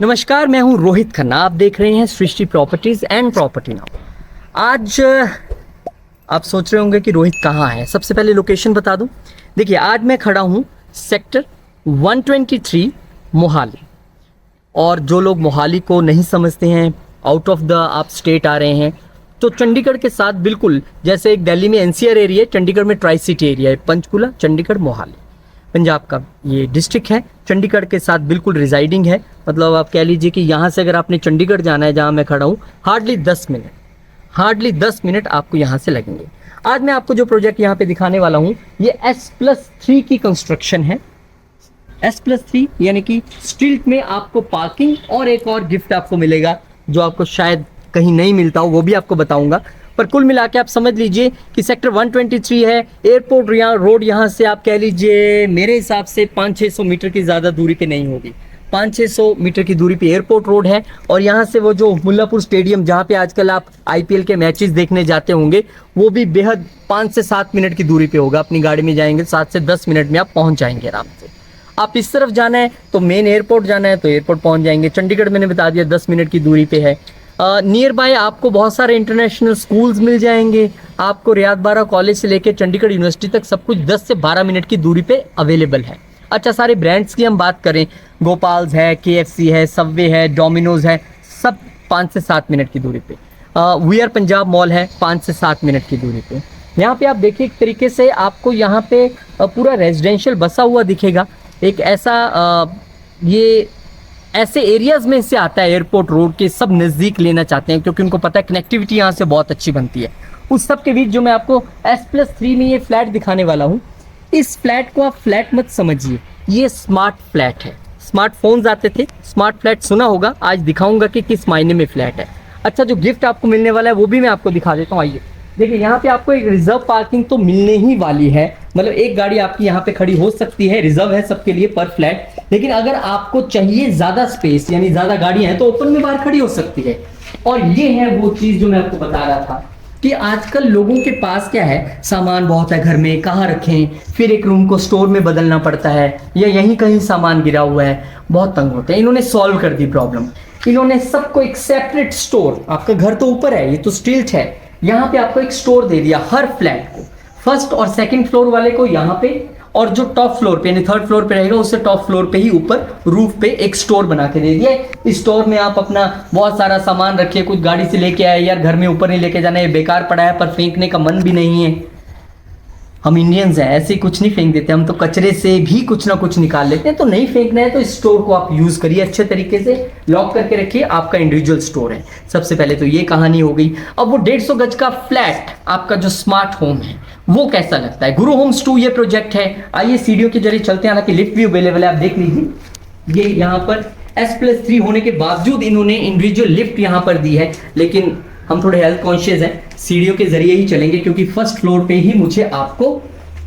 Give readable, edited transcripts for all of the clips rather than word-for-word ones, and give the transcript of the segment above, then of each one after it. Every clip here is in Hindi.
नमस्कार, मैं हूं रोहित खन्ना। आप देख रहे हैं सृष्टि प्रॉपर्टीज एंड प्रॉपर्टी नाउ। आज आप सोच रहे होंगे कि रोहित कहाँ है। सबसे पहले लोकेशन बता दूं। देखिए, आज मैं खड़ा हूं सेक्टर 123 मोहाली। और जो लोग मोहाली को नहीं समझते हैं, आउट ऑफ द आप स्टेट आ रहे हैं, तो चंडीगढ़ के साथ बिल्कुल जैसे एक दिल्ली में एनसीआर एरिया है, चंडीगढ़ में ट्राई सिटी एरिया है। पंचकुला, चंडीगढ़, मोहाली पंजाब का ये डिस्ट्रिक्ट है, चंडीगढ़ के साथ बिल्कुल रिजाइडिंग है। मतलब आप कह लीजिए कि यहाँ से अगर आपने चंडीगढ़ जाना है, जहाँ मैं खड़ा हूँ, हार्डली 10 मिनट आपको यहाँ से लगेंगे। आज मैं आपको जो प्रोजेक्ट यहाँ पे दिखाने वाला हूँ, ये S+3 की कंस्ट्रक्शन है। S+3 यानी कि स्ट्रीट में आपको पार्किंग और एक और गिफ्ट आपको मिलेगा जो आपको शायद कहीं नहीं मिलता हो, वो भी आपको बताऊंगा। पर कुल मिला के आप समझ लीजिए कि सेक्टर 123 है। एयरपोर्ट रोड यहाँ से आप कह लीजिए मेरे हिसाब से 500-600 मीटर की ज़्यादा दूरी पे नहीं होगी। 500-600 मीटर की दूरी पे एयरपोर्ट रोड है। और यहाँ से वो जो मुल्लापुर स्टेडियम जहाँ पे आजकल आप IPL के मैचेस देखने जाते होंगे, वो भी बेहद 5 से 7 मिनट की दूरी पे होगा। अपनी गाड़ी में जाएंगे 7 से 10 मिनट में आप पहुँच जाएंगे आराम से। आप इस तरफ जाना है तो मेन एयरपोर्ट जाना है तो एयरपोर्ट पहुँच जाएंगे। चंडीगढ़ मैंने बता दिया 10 मिनट की दूरी पे है। नियर बाय आपको बहुत सारे इंटरनेशनल स्कूल्स मिल जाएंगे। आपको रियाद बारा कॉलेज से लेकर चंडीगढ़ यूनिवर्सिटी तक सब कुछ 10 से 12 मिनट की दूरी पे अवेलेबल है। अच्छा, सारे ब्रांड्स की हम बात करें, गोपाल्स है, KFC है, सबवे है, डोमिनोज है, सब 5 से 7 मिनट की दूरी पे। वी आर पंजाब मॉल है 5 से 7 मिनट की दूरी पे। यहाँ पे आप देखिए एक तरीके से आपको यहाँ पे पूरा रेजिडेंशियल बसा हुआ दिखेगा। एक ऐसा ये ऐसे एरियाज में से आता है, एयरपोर्ट रोड के सब नज़दीक लेना चाहते हैं क्योंकि उनको पता है कनेक्टिविटी यहाँ से बहुत अच्छी बनती है। उस सब के बीच जो मैं आपको S+3 में ये फ्लैट दिखाने वाला हूँ, इस फ्लैट को आप फ्लैट मत समझिए, ये स्मार्ट फ्लैट है। स्मार्टफोन्स आते थे, स्मार्ट फ्लैट सुना होगा, आज दिखाऊंगा कि किस मायने में फ्लैट है। अच्छा, जो गिफ्ट आपको मिलने वाला है वो भी मैं आपको दिखा देता हूँ। आइए देखिए, यहाँ पे आपको एक रिजर्व पार्किंग तो मिलने ही वाली है। मतलब एक गाड़ी आपकी यहाँ पे खड़ी हो सकती है, रिजर्व है सबके लिए पर फ्लैट। लेकिन अगर आपको चाहिए ज्यादा स्पेस, यानी ज्यादा गाड़ियां हैं, तो ओपन में बाहर खड़ी हो सकती है। और ये है वो चीज जो मैं आपको बता रहा था कि आजकल लोगों के पास क्या है, सामान बहुत है घर में, कहाँ रखें, फिर एक रूम को स्टोर में बदलना पड़ता है या यहीं कहीं सामान गिरा हुआ है, बहुत तंग होते हैं। इन्होंने सॉल्व कर दी प्रॉब्लम। इन्होंने सबको एक सेपरेट स्टोर, आपका घर तो ऊपर है, ये तो स्टिल्ट है, यहाँ पे आपको एक स्टोर दे दिया हर फ्लैट को। फर्स्ट और सेकंड फ्लोर वाले को यहाँ पे, और जो टॉप फ्लोर पे यानी थर्ड फ्लोर पे रहेगा उससे टॉप फ्लोर पे ही ऊपर रूफ पे एक स्टोर बना के दे दिया। इस स्टोर में आप अपना बहुत सारा सामान रखिए। कुछ गाड़ी से लेके आए, यार घर में ऊपर नहीं लेके जाना, ये बेकार पड़ा है, पर फेंकने का मन भी नहीं है। हम इंडियंस हैं, ऐसे कुछ नहीं फेंक देते, हम तो कचरे से भी कुछ ना कुछ निकाल लेते हैं। तो नहीं फेंकना है तो इस स्टोर को आप यूज करिए, अच्छे तरीके से लॉक करके रखिए। आपका इंडिविजुअल स्टोर है। सबसे पहले तो ये कहानी हो गई। अब वो 150 गज का फ्लैट आपका जो स्मार्ट होम है वो कैसा लगता है। गुरु होम्स 2 ये प्रोजेक्ट है। आइए सीढ़ियों के जरिए चलते हैं, हालांकि लिफ्ट भी अवेलेबल है, आप देख लीजिए। ये यहाँ पर S+3 होने के बावजूद इन्होंने इंडिविजुअल लिफ्ट यहाँ पर दी है, लेकिन हम थोड़े हेल्थ कॉन्शियस हैं, सीढ़ियों के जरिए ही चलेंगे क्योंकि फर्स्ट फ्लोर पे ही मुझे आपको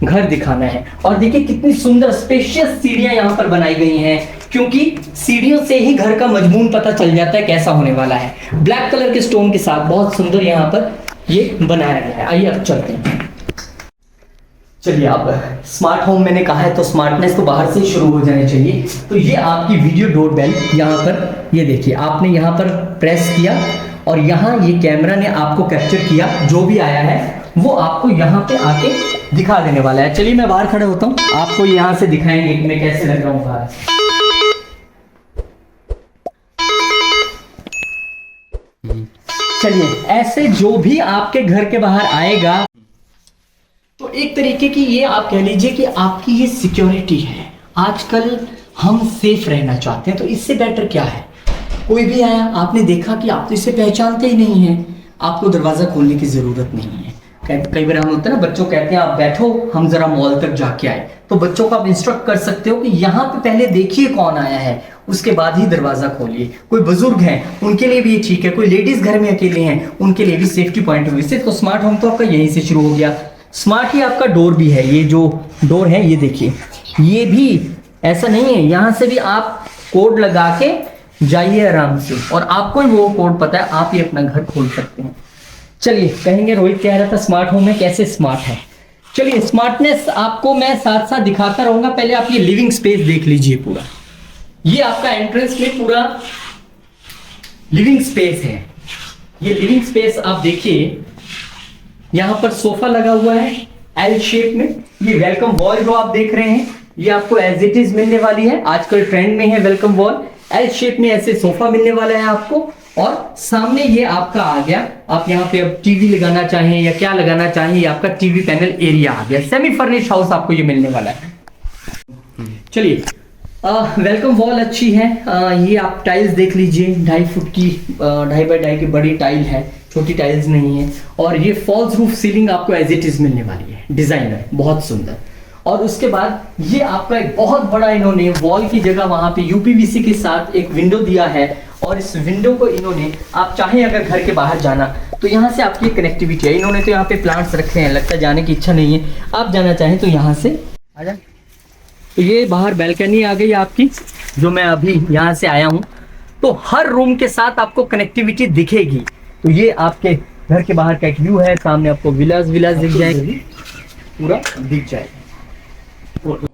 घर दिखाना है। और देखिए कितनी सुंदर स्पेशियस सीढ़ियां यहाँ पर बनाई गई हैं, क्योंकि सीढ़ियों से ही घर का मजमून पता चल जाता है कैसा होने वाला है। ब्लैक कलर के स्टोन के साथ बहुत सुंदर यहाँ पर ये बनाया गया है। आइए अब चलते हैं। चलिए, अब स्मार्ट होम मैंने कहा है तो स्मार्टनेस तो बाहर से ही शुरू हो जानी चाहिए। तो ये आपकी वीडियो डोर बेल यहाँ पर, ये देखिए आपने यहाँ पर प्रेस किया और यहाँ ये कैमरा ने आपको कैप्चर किया, जो भी आया है वो आपको यहाँ पे आके दिखा देने वाला है। चलिए मैं बाहर खड़े होता हूँ, आपको यहाँ से दिखाएंगे कि मैं कैसे लग रहा हूँ बाहर। चलिए, ऐसे जो भी आपके घर के बाहर आएगा तो एक तरीके की ये आप कह लीजिए कि आपकी ये सिक्योरिटी है। आजकल हम सेफ रहना चाहते हैं, तो इससे बेटर क्या है। कोई भी आया, आपने देखा कि आप तो इसे पहचानते ही नहीं हैं, आपको दरवाजा खोलने की जरूरत नहीं है। कई बार हम होता है ना, बच्चों कहते हैं आप बैठो, हम जरा मॉल तक जाके आए, तो बच्चों को आप इंस्ट्रक्ट कर सकते हो कि यहाँ पे पहले देखिए कौन आया है, उसके बाद ही दरवाजा खोलिए। कोई बुजुर्ग हैं उनके लिए भी ये ठीक है, कोई लेडीज घर में अकेले हैं उनके लिए भी सेफ्टी पॉइंट ऑफ व्यू से तो स्मार्ट होम तो आपका यहीं से शुरू हो गया। स्मार्ट ही आपका डोर भी है। ये जो डोर है ये देखिए, ये भी ऐसा नहीं है, यहाँ से भी आप कोड लगा के जाइए आराम से, और आपको ही वो कोड पता है, आप ही अपना घर खोल सकते हैं। चलिए, कहेंगे रोहित कह रहा था स्मार्ट होम है, कैसे स्मार्ट है। चलिए, स्मार्टनेस आपको मैं साथ साथ दिखाता रहूंगा। पहले आप ये लिविंग स्पेस देख लीजिए पूरा। ये आपका एंट्रेंस में पूरा लिविंग स्पेस है। ये लिविंग स्पेस आप देखिए, यहाँ पर सोफा लगा हुआ है एल शेप में। ये वेलकम वॉल जो आप देख रहे हैं ये आपको एज इट इज मिलने वाली है, आजकल ट्रेंड में है वेलकम वॉल। एल शेप में ऐसे सोफा मिलने वाला है आपको, और सामने ये आपका आ गया, आप यहाँ पे अब टीवी लगाना चाहें या क्या लगाना चाहें, ये आपका टीवी पैनल एरिया आ गया। सेमी फर्निश्ड हाउस आपको ये मिलने वाला है। चलिए, वेलकम वॉल अच्छी है। ये आप टाइल्स देख लीजिए, 2.5 फुट की 2.5 बाई 2.5 की बड़ी टाइल है, छोटी टाइल्स नहीं है। और ये फॉल्स रूफ सीलिंग आपको एज इट इज मिलने वाली है, डिजाइनर बहुत सुंदर। और उसके बाद ये आपका एक बहुत बड़ा इन्होंने वॉल की जगह वहां पे यूपीवीसी के साथ एक विंडो दिया है, और इस विंडो को इन्होंने, आप चाहें अगर घर के बाहर जाना तो यहाँ से आपकी कनेक्टिविटी है। इन्होंने तो यहाँ पे प्लांट्स रखे हैं, लगता है जाने की इच्छा नहीं है, आप जाना चाहें तो यहाँ से आ जाए। तो ये बाहर बैल्कनी आ गई आपकी, जो मैं अभी यहाँ से आया हूँ। तो हर रूम के साथ आपको कनेक्टिविटी दिखेगी। तो ये आपके घर के बाहर का एक व्यू है, सामने आपको विलास दिख जाएगी, पूरा दिख जाएगा। बोलो।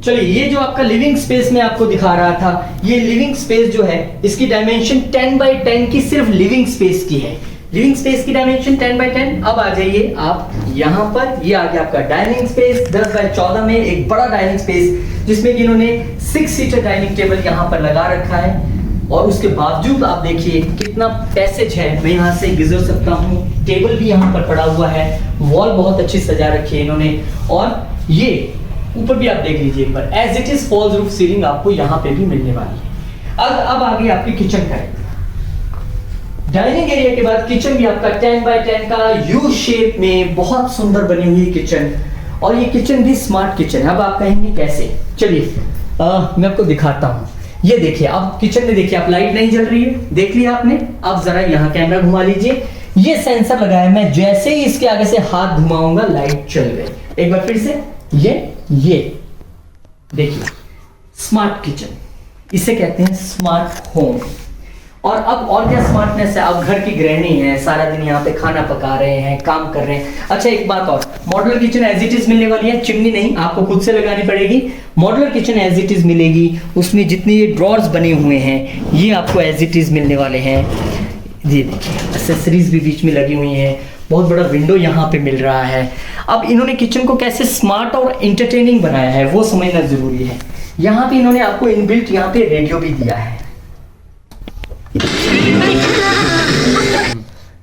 चलिए, ये जो आपका लिविंग स्पेस में आपको दिखा रहा था, ये लिविंग स्पेस जो है इसकी डायमेंशन 10 बाई 10 की सिर्फ लिविंग स्पेस की है। लिविंग स्पेस की डायमेंशन 10 बाई 10। अब आ जाइए आप यहाँ पर, ये आ गया आपका डाइनिंग स्पेस 10 बाई 14 में, एक बड़ा डाइनिंग स्पेस जिसमें कि इन्होंने 6 सीटर डाइनिंग टेबल यहाँ पर लगा रखा है। और उसके बावजूद आप देखिए कितना पैसेज है, मैं यहाँ से गुजर सकता हूँ। टेबल भी यहाँ पर पड़ा हुआ है, वॉल बहुत अच्छी सजा रखी है इन्होंने। और ये ऊपर भी आप देख लीजिए एक बार, as it is false roof ceiling आपको यहाँ पे भी मिलने वाली है। अब आ गई आपकी किचन का एरिया। डाइनिंग एरिया के बाद किचन भी आपका 10 बाई 10 का यू शेप में बहुत सुंदर बनी हुई किचन। और ये किचन भी स्मार्ट किचन है। अब आप कहेंगे कैसे, चलिए मैं आपको दिखाता हूँ। ये देखिए, अब किचन में देखिए, आप लाइट नहीं जल रही है, देख लिया आपने। अब जरा यहाँ कैमरा घुमा लीजिए, ये सेंसर लगाया, मैं जैसे ही इसके आगे से हाथ घुमाऊंगा लाइट चल गई। एक बार फिर से, ये देखिए, स्मार्ट किचन, इसे कहते हैं स्मार्ट होम। और अब और क्या स्मार्टनेस है, अब घर की गृहिणी है, सारा दिन यहाँ पे खाना पका रहे हैं, काम कर रहे हैं। अच्छा, एक बात और, modular kitchen as it is मिलने वाली है, चिमनी नहीं, आपको खुद से लगानी पड़ेगी। Modular kitchen as it is मिलेगी, उसमें जितने ये ड्रॉर्स बने हुए हैं ये आपको एज इट इज मिलने वाले हैं। ये देखिए, एक्सेसरीज भी बीच में लगी हुई हैं, बहुत बड़ा विंडो यहाँ पे मिल रहा है। अब इन्होंने किचन को कैसे स्मार्ट और एंटरटेनिंग बनाया है वो समझना जरूरी है। यहाँ पे इन्होंने आपको इनबिल्ट यहाँ पे रेडियो भी दिया है।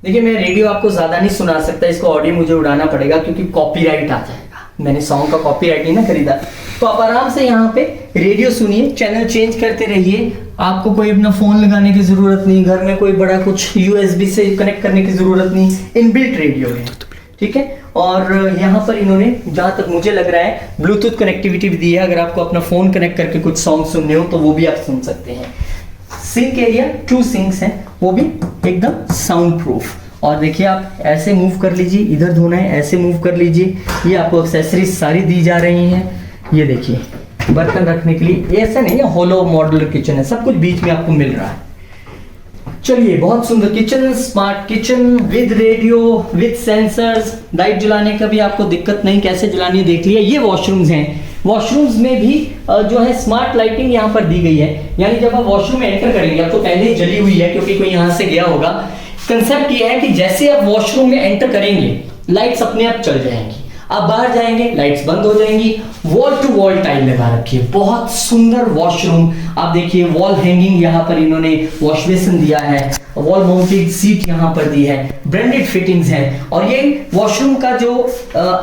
देखिए, मैं रेडियो आपको ज्यादा नहीं सुना सकता, इसको ऑडियो मुझे उड़ाना पड़ेगा क्योंकि कॉपीराइट आ जाएगा। मैंने सॉन्ग का कॉपीराइट नहीं ना खरीदा। तो आप आराम से यहाँ पे रेडियो सुनिए, चैनल चेंज करते रहिए, आपको कोई अपना फोन लगाने की जरूरत नहीं, घर में कोई बड़ा कुछ यूएसबी से कनेक्ट करने की जरूरत नहीं, इनबिल्ट रेडियो है, ठीक है। और यहाँ पर इन्होंने, जहां तक मुझे लग रहा है, ब्लूटूथ कनेक्टिविटी भी दी है। अगर आपको अपना फोन कनेक्ट करके कुछ सॉन्ग सुनने हो तो वो भी आप सुन सकते हैं। सिंक एरिया, 2 सिंक्स हैं, वो भी एकदम साउंड प्रूफ। और देखिए, आप ऐसे मूव कर लीजिए, इधर धोना है ऐसे मूव कर लीजिए। ये आपको एक्सेसरीज सारी दी जा रही हैं। ये देखिए, बर्तन रखने के लिए, ऐसा नहीं है होलो मॉड्यूलर किचन है, सब कुछ बीच में आपको मिल रहा है। चलिए, बहुत सुंदर kitchen, smart kitchen with radio, with sensors. Light जलाने का भी आपको दिक्कत नहीं, कैसे जलानी है देख लिया। ये वॉशरूम्स हैं, वॉशरूम्स में भी जो है स्मार्ट लाइटिंग यहाँ पर दी गई है। यानी जब आप वॉशरूम में एंटर करेंगे, अब तो पहले ही जली हुई है क्योंकि कोई यहाँ से गया होगा। कंसेप्ट ये है कि जैसे आप वॉशरूम में एंटर करेंगे लाइट्स अपने आप चल जाएंगी, आप बाहर जाएंगे लाइट्स बंद हो जाएंगी। वॉल टू वॉल टाइल लगा रखी है, बहुत सुंदर वॉशरूम। आप देखिए, वॉल हैंगिंग यहाँ पर इन्होंने वॉश बेसिन दिया है, वॉल माउंटेड सीट यहाँ पर दी है, ब्रांडेड फिटिंग्स हैं। और ये वॉशरूम का जो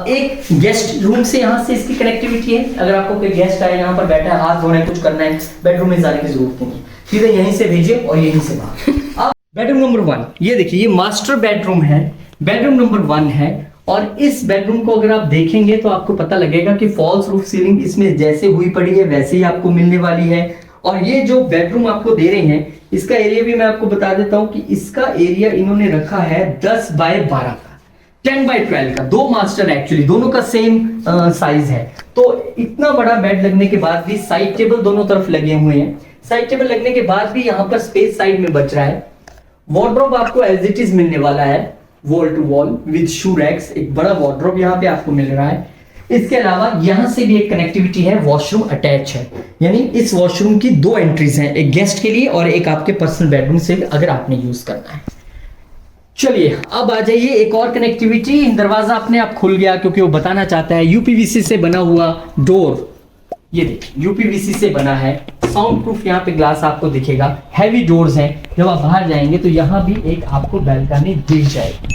एक गेस्ट रूम से यहाँ से इसकी कनेक्टिविटी है। अगर आपको कोई गेस्ट आए, यहाँ पर बैठा है, हाथ धोना है, कुछ करना है, बेडरूम में जाने की जरूरत नहीं है, सीधे यहीं से भेजिए और यहीं से बाहर। अब बेडरूम नंबर 1, ये देखिए, ये मास्टर बेडरूम है, बेडरूम नंबर 1 है। और इस बेडरूम को अगर आप देखेंगे तो आपको पता लगेगा कि फॉल्स रूफ सीलिंग इसमें जैसे हुई पड़ी है वैसे ही आपको मिलने वाली है। और ये जो बेडरूम आपको दे रहे हैं, इसका एरिया भी मैं आपको बता देता हूं कि इसका एरिया इन्होंने रखा है 10 बाय 12 का, 10 बाय 12 का। 2 मास्टर एक्चुअली, दोनों का सेम साइज है। तो इतना बड़ा बेड लगने के बाद भी साइड टेबल दोनों तरफ लगे हुए हैं। साइड टेबल लगने के बाद भी यहाँ पर स्पेस साइड में बच रहा है। वार्डरोब आपको एज इट इज मिलने वाला है, wall to wall with shoe racks. एक बड़ा वार्डरोब यहाँ पे आपको मिल रहा है। इसके अलावा यहाँ से भी एक कनेक्टिविटी है, वॉशरूम अटैच है, यानी इस वॉशरूम की 2 एंट्रीज हैं, एक गेस्ट के लिए और एक आपके पर्सनल बेडरूम से अगर आपने यूज करना है। चलिए अब आ जाइए एक और कनेक्टिविटी। दरवाजा अपने आप खुल गया क्योंकि वो बताना चाहता है यूपीवीसी से बना हुआ डोर। ये देखिए यूपीवीसी से बना है, साउंड प्रूफ यहाँ पे ग्लास आपको दिखेगा, हैवी डोर्स हैं। जब आप बाहर जाएंगे तो यहाँ भी एक आपको बैल्कनी दिख जाएगी।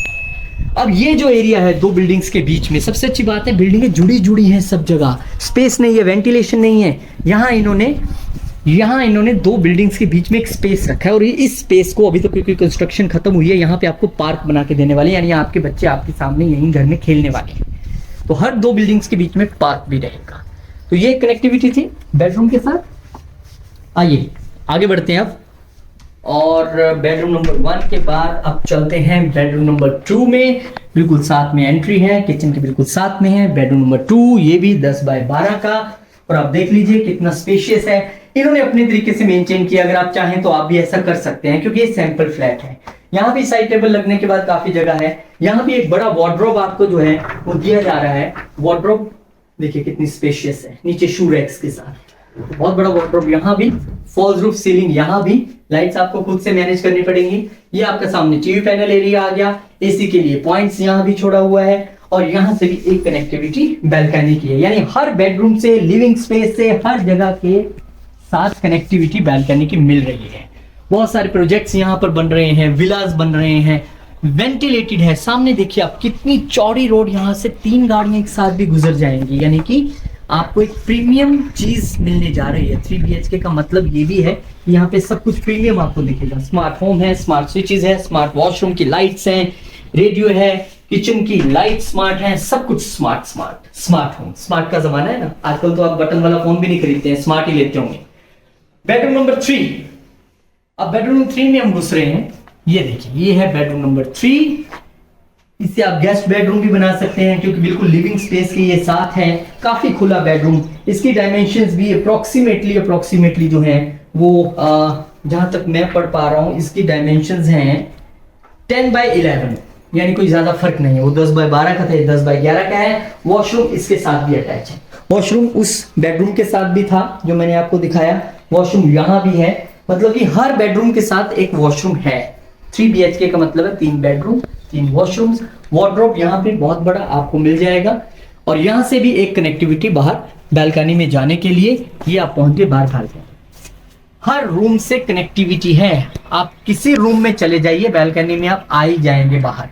अब ये जो एरिया है 2 बिल्डिंग्स के बीच में, सबसे अच्छी बात है बिल्डिंगें जुड़ी हैं सब जगह, स्पेस नहीं है, वेंटिलेशन नहीं है। यहाँ इन्होंने 2 बिल्डिंग्स के बीच में एक स्पेस रखा है और इस स्पेस को अभी तो क्योंकि कंस्ट्रक्शन खत्म हुई है, यहाँ पे आपको पार्क बना के देने वाले, यानी आपके बच्चे आपके सामने यहीं घर में खेलने वाले हैं। तो हर 2 बिल्डिंग्स के बीच में पार्क भी रहेगा। तो ये कनेक्टिविटी थी बेडरूम के साथ। आइए आगे बढ़ते हैं अब, और बेडरूम नंबर 1 के बाद अब चलते हैं बेडरूम नंबर 2 में। बिल्कुल साथ में एंट्री है, किचन के बिल्कुल साथ में है बेडरूम नंबर 2। ये भी 10 बाय 12 का, और आप देख लीजिए कितना स्पेशियस है। इन्होंने अपने तरीके से मेंटेन किया, अगर आप चाहें तो आप भी ऐसा कर सकते हैं क्योंकि ये सैंपल फ्लैट है। यहाँ भी साइड टेबल लगने के बाद काफी जगह है। यहाँ भी एक बड़ा वार्डरोब आपको जो है वो दिया जा रहा है। वार्डरोब देखिए कितनी स्पेशियस है, नीचे शू रैक्स के साथ बहुत बड़ा वार्डरोब। यहाँ भी फॉल्स रूफ सीलिंग, यहाँ भी लाइट्स आपको खुद से मैनेज करनी पड़ेंगी। ये आपका सामने टीवी पैनल एरिया आ गया, एसी के लिए पॉइंट्स यहाँ भी छोड़ा हुआ है, और यहाँ से भी एक कनेक्टिविटी बैल्कनी की है, यानी हर बेडरूम से, लिविंग स्पेस से, हर जगह के साथ कनेक्टिविटी बैल्कनी की मिल रही है। बहुत सारे प्रोजेक्ट्स यहाँ पर बन रहे हैं, विलास बन रहे हैं, वेंटिलेटेड है। सामने देखिए आप कितनी चौड़ी रोड, यहाँ से 3 गाड़ियां एक साथ भी गुजर जाएंगी, यानी कि आपको एक प्रीमियम चीज मिलने जा रही है। 3 BHK का मतलब ये भी है कि यहाँ पे सब कुछ प्रीमियम आपको दिखेगा। स्मार्ट होम है, स्मार्ट स्विचेस है, स्मार्ट वॉशरूम की लाइट्स हैं, रेडियो है, किचन की लाइट स्मार्ट है, सब कुछ स्मार्ट होम। स्मार्ट का जमाना है ना, आजकल तो आप बटन वाला फोन भी नहीं खरीदते हैं, स्मार्ट ही लेते होंगे। बेडरूम नंबर 3, अब बेडरूम नंबर 3 में हम घुस रहे हैं। ये देखिए ये है बेडरूम नंबर 3। इसे आप गेस्ट बेडरूम भी बना सकते हैं क्योंकि बिल्कुल लिविंग स्पेस के ये साथ है, काफी खुला बेडरूम। इसकी डायमेंशंस भी अप्रोक्सीमेटली जो है वो जहां तक मैं पढ़ पा रहा हूं, इसकी डायमेंशंस हैं 10 बाय 11, यानी कोई ज्यादा फर्क नहीं है। वो 10 बाय 12 का था, ये 10 बाय 11 का है। वॉशरूम इसके साथ भी अटैच है। वॉशरूम उस बेडरूम के साथ भी था जो मैंने आपको दिखाया, वॉशरूम यहाँ भी है, मतलब कि हर बेडरूम के साथ एक वॉशरूम है। 3 BHK का मतलब है 3 बेडरूम 3 वॉशरूम्स। वार्डरोब यहाँ पे बहुत बड़ा आपको मिल जाएगा, और यहाँ से भी एक कनेक्टिविटी बाहर बैल्कनी में जाने के लिए। ये आप पहुंचे बाहर हर रूम से कनेक्टिविटी है। आप किसी रूम में चले जाइए, बैल्कनी में आप आ ही जाएंगे बाहर,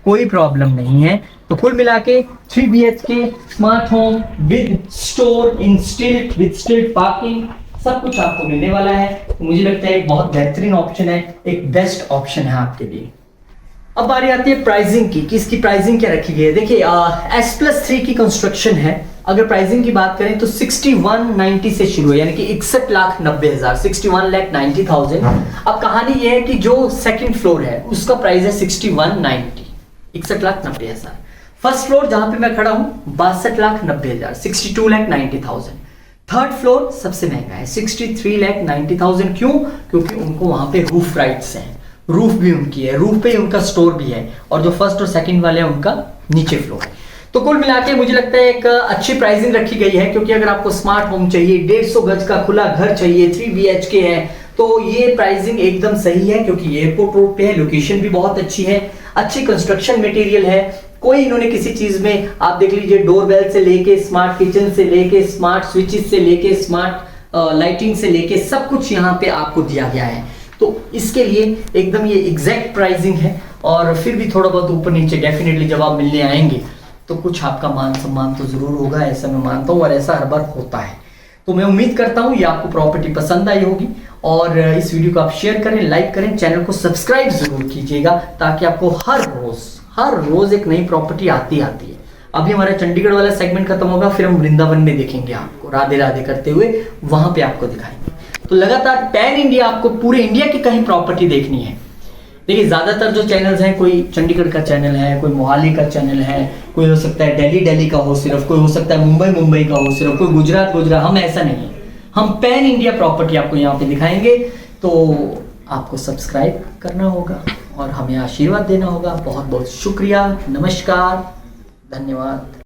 कोई प्रॉब्लम नहीं है। तो कुल मिला के 3 BHK smart home with store in स्टिल्ट, विद स्टिल्ट पार्किंग, सब कुछ आपको मिलने वाला है। तो मुझे लगता है एक बहुत बेहतरीन ऑप्शन है, एक बेस्ट ऑप्शन है आपके लिए। अब बारी आती है प्राइसिंग की, कि इसकी प्राइसिंग क्या रखी गई है। देखिए S+3 की कंस्ट्रक्शन है। अगर प्राइसिंग की बात करें तो 6190 से शुरू है, यानी कि 61,90,000, 61,90,000। अब कहानी ये है कि जो सेकंड फ्लोर है उसका प्राइस है 6190, 61,90,000। फर्स्ट फ्लोर जहां पे मैं खड़ा हूं 62,90,000, 62,90,000। थर्ड फ्लोर सबसे महंगा है 63,90,000। क्यों? क्योंकि उनको वहां पे रूफ राइट्स हैं, रूफ भी उनकी है, रूफ पे उनका स्टोर भी है, और जो फर्स्ट और सेकंड वाले हैं उनका नीचे फ्लोर है। तो कुल मिला के मुझे लगता है एक अच्छी प्राइसिंग रखी गई है, क्योंकि अगर आपको स्मार्ट होम चाहिए, 150 गज का खुला घर चाहिए, 3 BHK है, तो ये प्राइसिंग एकदम सही है, क्योंकि एयरपोर्ट रोड पे है, लोकेशन भी बहुत अच्छी है, अच्छी कंस्ट्रक्शन मटेरियल है। कोई इन्होंने किसी चीज में, आप देख लीजिए डोरबेल से लेके, स्मार्ट किचन से लेके, स्मार्ट स्विचेस से लेके, स्मार्ट लाइटिंग से लेके, सब कुछ यहाँ पे आपको दिया गया है। तो इसके लिए एकदम ये एग्जैक्ट प्राइसिंग है। और फिर भी थोड़ा बहुत ऊपर नीचे डेफिनेटली जब आप मिलने आएंगे तो कुछ आपका मान सम्मान तो जरूर होगा, ऐसा मैं मानता हूँ, और ऐसा हर बार होता है। तो मैं उम्मीद करता हूँ ये आपको प्रॉपर्टी पसंद आई होगी, और इस वीडियो को आप शेयर करें, लाइक करें, चैनल को सब्सक्राइब जरूर कीजिएगा, ताकि आपको हर रोज एक नई प्रॉपर्टी आती है। अभी हमारा चंडीगढ़ वाला सेगमेंट खत्म होगा, फिर हम वृंदावन में देखेंगे आपको, राधे राधे करते हुए वहां पे आपको दिखाएंगे। तो लगातार पैन इंडिया, आपको पूरे इंडिया की कहीं प्रॉपर्टी देखनी है। देखिए ज्यादातर जो चैनल्स हैं, कोई चंडीगढ़ का चैनल है, कोई मोहाली का चैनल है, कोई हो सकता है दिल्ली का हो सिर्फ, कोई हो सकता है मुंबई का हो सिर्फ, कोई गुजरात। हम ऐसा नहीं है, हम पैन इंडिया प्रॉपर्टी आपको यहाँ पे दिखाएंगे। तो आपको सब्सक्राइब करना होगा और हमें आशीर्वाद देना होगा। बहुत बहुत शुक्रिया, नमस्कार, धन्यवाद।